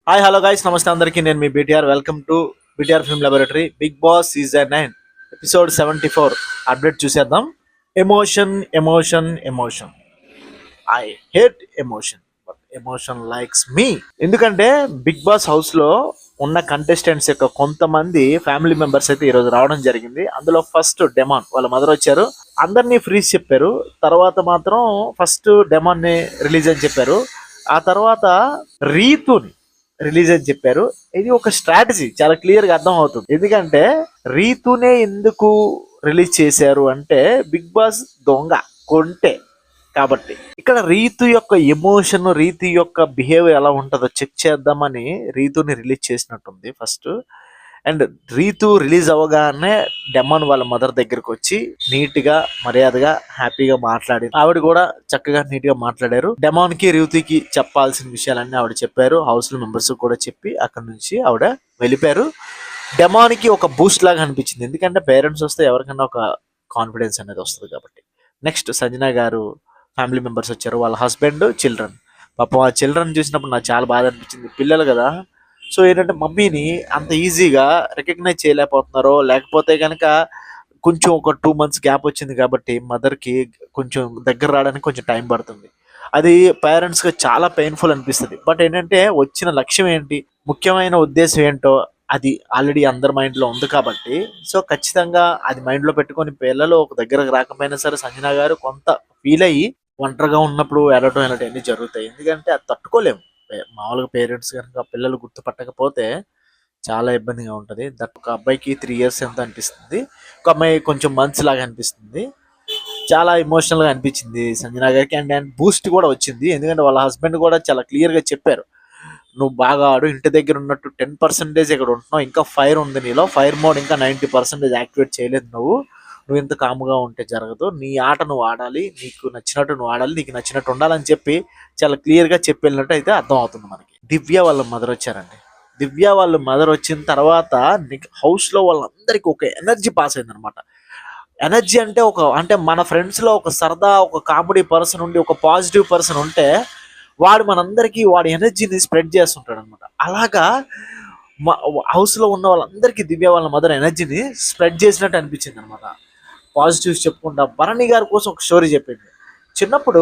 Hi hello guys నమస్తే అందరికీ నేను మీ BTR welcome to BTR film laboratory Bigg Boss season 9 episode 74 update చూసేద్దాం. Emotion emotion emotion I hate emotion but emotion likes me. ఎందుకంటే Bigg boss house లో ఉన్న contestants యొక్క కొంతమంది ఫ్యామిలీ మెంబర్స్ అయితే ఈరోజు రావడం జరిగింది. అందులో ఫస్ట్ డెమాన్ వాళ్ళ మదర్ వచ్చారు, అందరినీ ఫ్రీజ్ చెప్పారు. తర్వాత మాత్రం ఫస్ట్ డెమాన్ ని రిలీజ్ అని చెప్పారు. ఆ తర్వాత రీతుని రిలీజ్ అని చెప్పారు. ఇది ఒక స్ట్రాటజీ, చాలా క్లియర్ గా అర్థం అవుతుంది. ఎందుకంటే రీతునే ఎందుకు రిలీజ్ చేశారు అంటే బిగ్ బాస్ దొంగ కొంటే కాబట్టి. ఇక్కడ రీతు యొక్క ఎమోషన్, రీతు యొక్క బిహేవియర్ ఎలా ఉంటుందో చెక్ చేద్దామని రీతుని రిలీజ్ చేసినట్టుంది ఫస్ట్. అండ్ రీతు రిలీజ్ అవ్వగానే డెమాన్ వాళ్ళ మదర్ దగ్గరకు వచ్చి నీట్ గా మర్యాదగా హ్యాపీగా మాట్లాడి ఆవిడ కూడా చక్కగా నీట్ గా మాట్లాడారు. డెమాన్ కి రీతుకి చెప్పాల్సిన విషయాలన్నీ ఆవిడ చెప్పారు. హౌస్ లో మెంబర్స్ కూడా చెప్పి అక్కడ నుంచి ఆవిడ వెళ్ళిపోయారు. డెమాన్ కి ఒక బూస్ట్ లాగా అనిపించింది. ఎందుకంటే పేరెంట్స్ వస్తే ఎవరికైనా ఒక కాన్ఫిడెన్స్ అనేది వస్తుంది కాబట్టి. నెక్స్ట్ సంజన గారు ఫ్యామిలీ మెంబర్స్ వచ్చారు, వాళ్ళ హస్బెండ్, చిల్డ్రన్. పాపం ఆ చిల్డ్రన్ చూసినప్పుడు నాకు చాలా బాధ అనిపించింది. పిల్లలు కదా, సో ఏంటంటే మమ్మీని అంత ఈజీగా రికగ్నైజ్ చేయలేకపోతున్నారో, లేకపోతే కనుక కొంచెం ఒక 2 months గ్యాప్ వచ్చింది కాబట్టి మదర్కి కొంచెం దగ్గర రావడానికి కొంచెం టైం పడుతుంది. అది పేరెంట్స్గా చాలా పెయిన్ఫుల్ అనిపిస్తుంది. బట్ ఏంటంటే వచ్చిన లక్ష్యం ఏంటి, ముఖ్యమైన ఉద్దేశం ఏంటో అది ఆల్రెడీ అందరి మైండ్లో ఉంది కాబట్టి, సో ఖచ్చితంగా అది మైండ్లో పెట్టుకొని పిల్లలు ఒక దగ్గరకు రాకపోయినా సరే సంజన గారు కొంత ఫీల్ అయ్యి ఒంటరిగా ఉన్నప్పుడు వెళ్ళటం అన్నీ జరుగుతాయి. ఎందుకంటే అది తట్టుకోలేము. మామూలుగా పేరెంట్స్ కనుక పిల్లలు గుర్తుపట్టకపోతే చాలా ఇబ్బందిగా ఉంటుంది. దట్ ఒక అబ్బాయికి 3 years ఎంత అనిపిస్తుంది, ఒక అమ్మాయి కొంచెం మంత్స్ లాగా అనిపిస్తుంది. చాలా ఎమోషనల్గా అనిపించింది సంజన గారికి. అండ్ బూస్ట్ కూడా వచ్చింది. ఎందుకంటే వాళ్ళ హస్బెండ్ కూడా చాలా క్లియర్గా చెప్పారు, నువ్వు బాగా ఆడు, ఇంటి దగ్గర ఉన్నట్టు 10% ఇక్కడ ఉంటున్నావు, ఇంకా ఫైర్ ఉంది నీలో, ఫైర్ మోడ్ ఇంకా 90% యాక్టివేట్ చేయలేదు నువ్వు ఇంత కాముగా ఉంటే జరగదు, నీ ఆట నువ్వు ఆడాలి, నీకు నచ్చినట్టు నువ్వు ఆడాలి, నీకు నచ్చినట్టు ఉండాలని చెప్పి చాలా క్లియర్గా చెప్పి వెళ్ళినట్టు అయితే అర్థం అవుతుంది మనకి. దివ్య వాళ్ళ మదర్ వచ్చారండి. దివ్య వాళ్ళ మదర్ వచ్చిన తర్వాత హౌస్లో వాళ్ళందరికీ ఒక ఎనర్జీ పాస్ అయింది అనమాట. ఎనర్జీ అంటే అంటే మన ఫ్రెండ్స్లో ఒక సరదా, ఒక కామెడీ పర్సన్ ఉండి, ఒక పాజిటివ్ పర్సన్ ఉంటే వాడు మనందరికీ వాడి ఎనర్జీని స్ప్రెడ్ చేస్తుంటాడు అనమాట. అలాగా హౌస్లో ఉన్న వాళ్ళందరికీ దివ్య వాళ్ళ మదర్ ఎనర్జీని స్ప్రెడ్ చేసినట్టు అనిపించింది అనమాట. పాజిటివ్స్ చెప్పుకుంటా భరణి గారి కోసం ఒక స్టోరీ చెప్పింది. చిన్నప్పుడు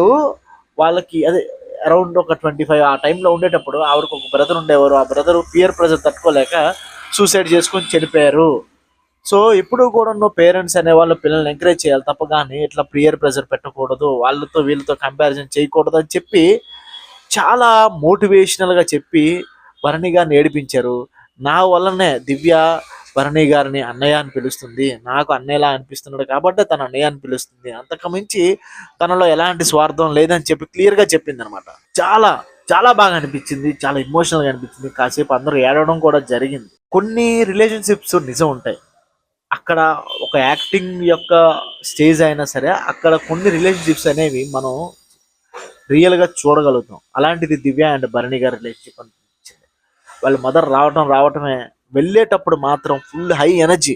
వాళ్ళకి అదే అరౌండ్ ఒక 25 ఆ టైంలో ఉండేటప్పుడు ఆవిడకు ఒక బ్రదర్ ఉండేవారు. ఆ బ్రదర్ పియర్ ప్రెజర్ తట్టుకోలేక సూసైడ్ చేసుకొని చనిపోయారు. సో ఇప్పుడు కూడా నువ్వు పేరెంట్స్ అనేవాళ్ళు పిల్లల్ని ఎంకరేజ్ చేయాలి తప్ప, కానీ ఇట్లా పియర్ ప్రెజర్ పెట్టకూడదు, వాళ్ళతో వీళ్ళతో కంపారిజన్ చేయకూడదు అని చెప్పి చాలా మోటివేషనల్గా చెప్పి భరణి గారిని ఏడిపించారు. నా వల్లనే దివ్య భరణి గారిని అన్నయ్య అని పిలుస్తుంది, నాకు అన్నయ్యలా అనిపిస్తున్నాడు కాబట్టి తన అన్నయ్య అని పిలుస్తుంది, అంతకు మించి తనలో ఎలాంటి స్వార్థం లేదని చెప్పి క్లియర్గా చెప్పింది అనమాట. చాలా చాలా బాగా అనిపించింది, చాలా ఎమోషనల్గా అనిపించింది. కాసేపు అందరూ ఏడవడం కూడా జరిగింది. కొన్ని రిలేషన్షిప్స్ నిజం ఉంటాయి, అక్కడ ఒక యాక్టింగ్ యొక్క స్టేజ్ అయినా సరే అక్కడ కొన్ని రిలేషన్షిప్స్ అనేవి మనం రియల్గా చూడగలుగుతాం. అలాంటిది దివ్య అండ్ భరణి గారి రిలేషన్షిప్ అనిపించింది. వాళ్ళ మదర్ రావటమే, వెళ్ళేటప్పుడు మాత్రం ఫుల్ హై ఎనర్జీ,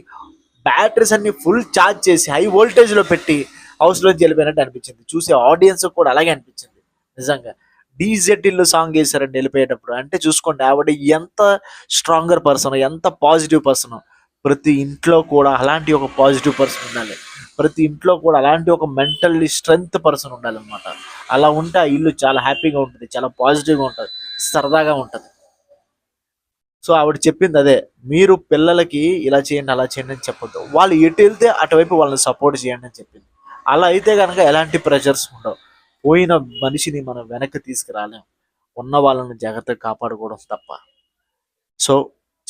బ్యాటరీస్ అన్ని ఫుల్ ఛార్జ్ చేసి హై వోల్టేజ్లో పెట్టి హౌస్లోంచి వెళ్ళిపోయినట్టు అనిపించింది. చూసే ఆడియన్స్ కూడా అలాగే అనిపించింది. నిజంగా డీజెట్ ఇల్లు సాంగ్ వేశారండి వెళ్ళిపోయేటప్పుడు. అంటే చూసుకోండి ఆవిడ ఎంత స్ట్రాంగర్ పర్సన్, ఎంత పాజిటివ్ పర్సన్. ప్రతి ఇంట్లో కూడా అలాంటి ఒక పాజిటివ్ పర్సన్ ఉండాలి, ప్రతి ఇంట్లో కూడా అలాంటి ఒక మెంటల్లీ స్ట్రెంగ్త్ పర్సన్ ఉండాలన్నమాట. అలా ఉంటే ఆ ఇల్లు చాలా హ్యాపీగా ఉంటుంది, చాలా పాజిటివ్గా ఉంటుంది, సరదాగా ఉంటుంది. సో ఆవిడ చెప్పింది అదే, మీరు పిల్లలకి ఇలా చేయండి అలా చేయండి అని చెప్పొద్దు, వాళ్ళు ఎటు వెళ్తే అటువైపు వాళ్ళని సపోర్ట్ చేయండి అని చెప్పింది. అలా అయితే కనుక ఎలాంటి ప్రెషర్స్ ఉండవు. పోయిన మనిషిని మనం వెనక్కి తీసుకురాలేం, ఉన్న వాళ్ళని జాగ్రత్తగా కాపాడుకోవడం తప్ప. సో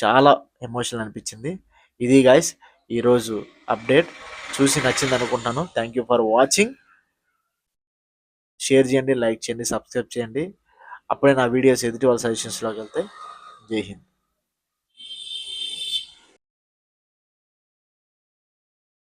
చాలా ఎమోషనల్ అనిపించింది. ఇది గైస్ ఈరోజు అప్డేట్. చూసి నచ్చింది అనుకుంటాను. Thank you for watching. Share చేయండి, లైక్ చేయండి, సబ్స్క్రైబ్ చేయండి. అప్పుడే నా వీడియోస్ ఎదుటి వాళ్ళ సజెషన్స్లోకి వెళ్తే. జై హింద్.